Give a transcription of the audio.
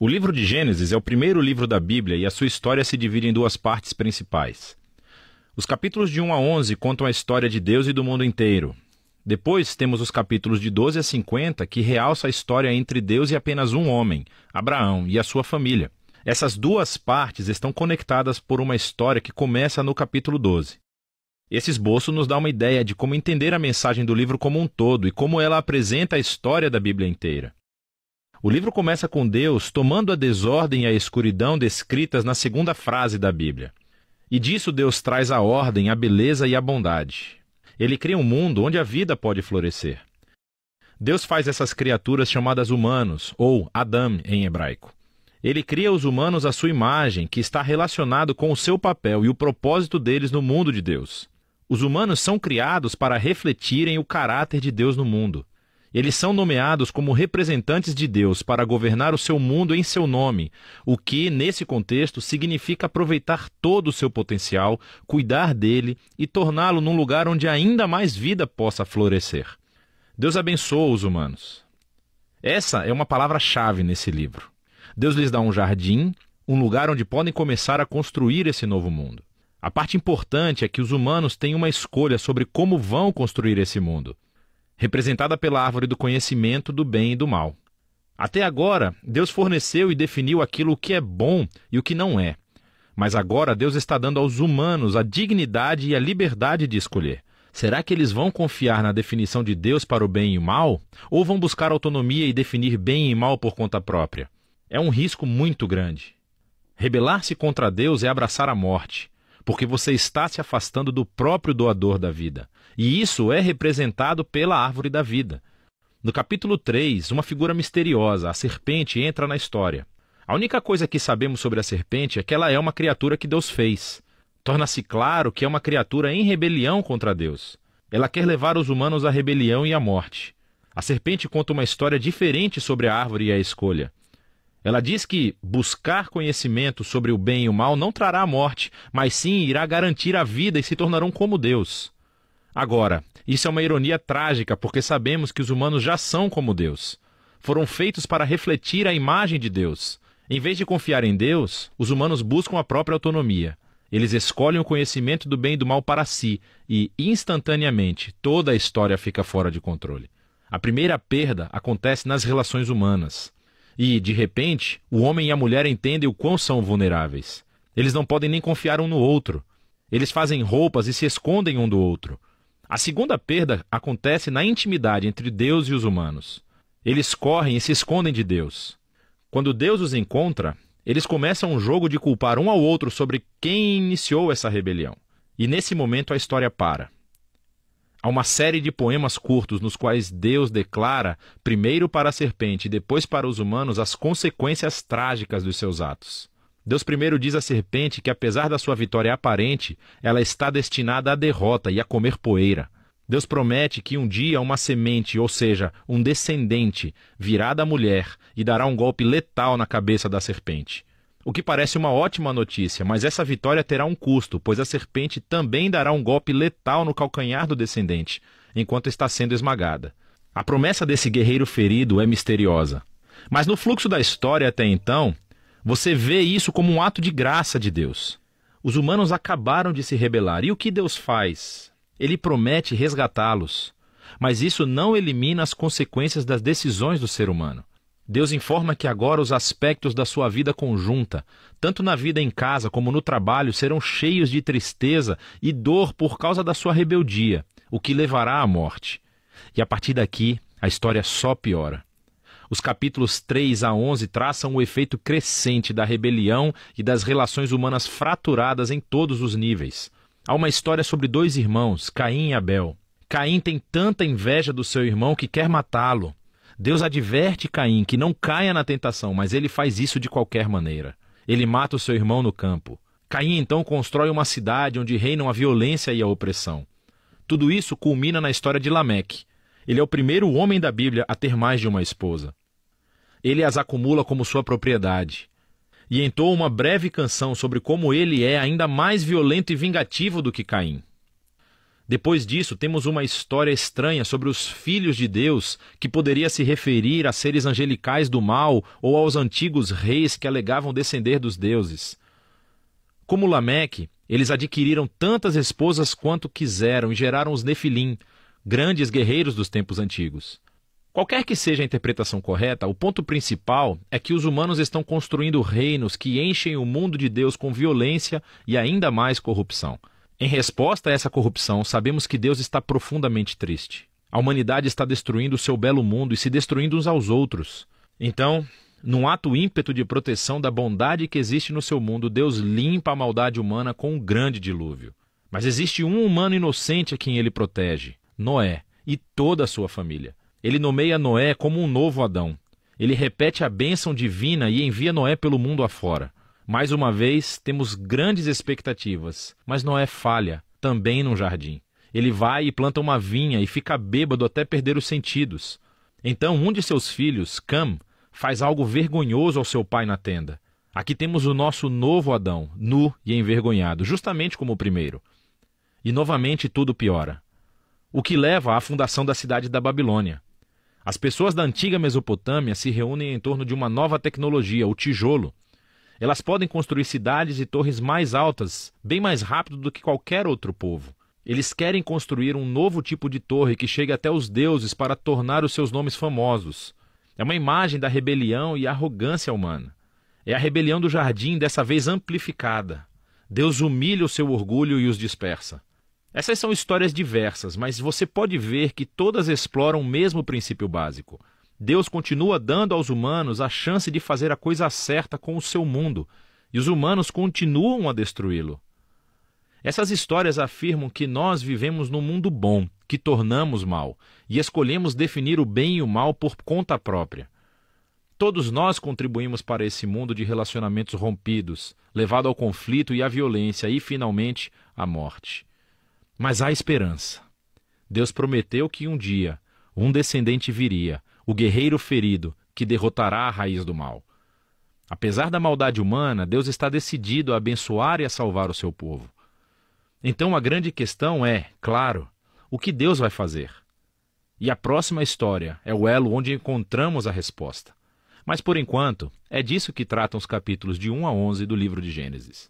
O livro de Gênesis é o primeiro livro da Bíblia e a sua história se divide em duas partes principais. Os capítulos de 1 a 11 contam a história de Deus e do mundo inteiro. Depois temos os capítulos de 12 a 50 que realçam a história entre Deus e apenas um homem, Abraão, e a sua família. Essas duas partes estão conectadas por uma história que começa no capítulo 12. Esse esboço nos dá uma ideia de como entender a mensagem do livro como um todo e como ela apresenta a história da Bíblia inteira. O livro começa com Deus tomando a desordem e a escuridão descritas na segunda frase da Bíblia. E disso Deus traz a ordem, a beleza e a bondade. Ele cria um mundo onde a vida pode florescer. Deus faz essas criaturas chamadas humanos, ou Adam em hebraico. Ele cria os humanos à sua imagem, que está relacionado com o seu papel e o propósito deles no mundo de Deus. Os humanos são criados para refletirem o caráter de Deus no mundo. Eles são nomeados como representantes de Deus para governar o seu mundo em seu nome, o que, nesse contexto, significa aproveitar todo o seu potencial, cuidar dele e torná-lo num lugar onde ainda mais vida possa florescer. Deus abençoa os humanos. Essa é uma palavra-chave nesse livro. Deus lhes dá um jardim, um lugar onde podem começar a construir esse novo mundo. A parte importante é que os humanos têm uma escolha sobre como vão construir esse mundo, representada pela árvore do conhecimento do bem e do mal. Até agora, Deus forneceu e definiu aquilo que é bom e o que não é. Mas agora Deus está dando aos humanos a dignidade e a liberdade de escolher. Será que eles vão confiar na definição de Deus para o bem e o mal? Ou vão buscar autonomia e definir bem e mal por conta própria? É um risco muito grande. Rebelar-se contra Deus é abraçar a morte, porque você está se afastando do próprio doador da vida. E isso é representado pela árvore da vida. No capítulo 3, uma figura misteriosa, a serpente, entra na história. A única coisa que sabemos sobre a serpente é que ela é uma criatura que Deus fez. Torna-se claro que é uma criatura em rebelião contra Deus. Ela quer levar os humanos à rebelião e à morte. A serpente conta uma história diferente sobre a árvore e a escolha. Ela diz que buscar conhecimento sobre o bem e o mal não trará a morte, mas sim irá garantir a vida e se tornarão como Deus. Agora, isso é uma ironia trágica, porque sabemos que os humanos já são como Deus. Foram feitos para refletir a imagem de Deus. Em vez de confiar em Deus, os humanos buscam a própria autonomia. Eles escolhem o conhecimento do bem e do mal para si e, instantaneamente, toda a história fica fora de controle. A primeira perda acontece nas relações humanas. E, de repente, o homem e a mulher entendem o quão são vulneráveis. Eles não podem nem confiar um no outro. Eles fazem roupas e se escondem um do outro. A segunda perda acontece na intimidade entre Deus e os humanos. Eles correm e se escondem de Deus. Quando Deus os encontra, eles começam um jogo de culpar um ao outro sobre quem iniciou essa rebelião. E nesse momento a história para. Há uma série de poemas curtos nos quais Deus declara, primeiro para a serpente e depois para os humanos, as consequências trágicas dos seus atos. Deus primeiro diz à serpente que, apesar da sua vitória aparente, ela está destinada à derrota e a comer poeira. Deus promete que um dia uma semente, ou seja, um descendente, virá da mulher e dará um golpe letal na cabeça da serpente. O que parece uma ótima notícia, mas essa vitória terá um custo, pois a serpente também dará um golpe letal no calcanhar do descendente, enquanto está sendo esmagada. A promessa desse guerreiro ferido é misteriosa. Mas no fluxo da história até então, você vê isso como um ato de graça de Deus. Os humanos acabaram de se rebelar. E o que Deus faz? Ele promete resgatá-los. Mas isso não elimina as consequências das decisões do ser humano. Deus informa que agora os aspectos da sua vida conjunta, tanto na vida em casa como no trabalho, serão cheios de tristeza e dor por causa da sua rebeldia, o que levará à morte. E a partir daqui, a história só piora. Os capítulos 3 a 11 traçam o efeito crescente da rebelião e das relações humanas fraturadas em todos os níveis. Há uma história sobre dois irmãos, Caim e Abel. Caim tem tanta inveja do seu irmão que quer matá-lo. Deus adverte Caim que não caia na tentação, mas ele faz isso de qualquer maneira. Ele mata o seu irmão no campo. Caim então constrói uma cidade onde reinam a violência e a opressão. Tudo isso culmina na história de Lameque. Ele é o primeiro homem da Bíblia a ter mais de uma esposa. Ele as acumula como sua propriedade. E entoa uma breve canção sobre como ele é ainda mais violento e vingativo do que Caim. Depois disso, temos uma história estranha sobre os filhos de Deus, que poderia se referir a seres angelicais do mal ou aos antigos reis que alegavam descender dos deuses. Como Lameque, eles adquiriram tantas esposas quanto quiseram e geraram os Nefilim, grandes guerreiros dos tempos antigos. Qualquer que seja a interpretação correta, o ponto principal é que os humanos estão construindo reinos que enchem o mundo de Deus com violência e ainda mais corrupção. Em resposta a essa corrupção, sabemos que Deus está profundamente triste. A humanidade está destruindo o seu belo mundo e se destruindo uns aos outros. Então, num ato ímpeto de proteção da bondade que existe no seu mundo, Deus limpa a maldade humana com um grande dilúvio. Mas existe um humano inocente a quem ele protege, Noé, e toda a sua família. Ele nomeia Noé como um novo Adão. Ele repete a bênção divina e envia Noé pelo mundo afora. Mais uma vez, temos grandes expectativas, mas Noé falha, também num jardim. Ele vai e planta uma vinha e fica bêbado até perder os sentidos. Então, um de seus filhos, Cam, faz algo vergonhoso ao seu pai na tenda. Aqui temos o nosso novo Adão, nu e envergonhado, justamente como o primeiro. E novamente tudo piora. O que leva à fundação da cidade da Babilônia. As pessoas da antiga Mesopotâmia se reúnem em torno de uma nova tecnologia, o tijolo. Elas podem construir cidades e torres mais altas, bem mais rápido do que qualquer outro povo. Eles querem construir um novo tipo de torre que chegue até os deuses para tornar os seus nomes famosos. É uma imagem da rebelião e arrogância humana. É a rebelião do jardim, dessa vez amplificada. Deus humilha o seu orgulho e os dispersa. Essas são histórias diversas, mas você pode ver que todas exploram o mesmo princípio básico. Deus continua dando aos humanos a chance de fazer a coisa certa com o seu mundo, e os humanos continuam a destruí-lo. Essas histórias afirmam que nós vivemos num mundo bom, que tornamos mal, e escolhemos definir o bem e o mal por conta própria. Todos nós contribuímos para esse mundo de relacionamentos rompidos, levado ao conflito e à violência e, finalmente, à morte. Mas há esperança. Deus prometeu que um dia um descendente viria, o guerreiro ferido, que derrotará a raiz do mal. Apesar da maldade humana, Deus está decidido a abençoar e a salvar o seu povo. Então a grande questão é, claro, o que Deus vai fazer? E a próxima história é o elo onde encontramos a resposta. Mas por enquanto, é disso que tratam os capítulos de 1 a 11 do livro de Gênesis.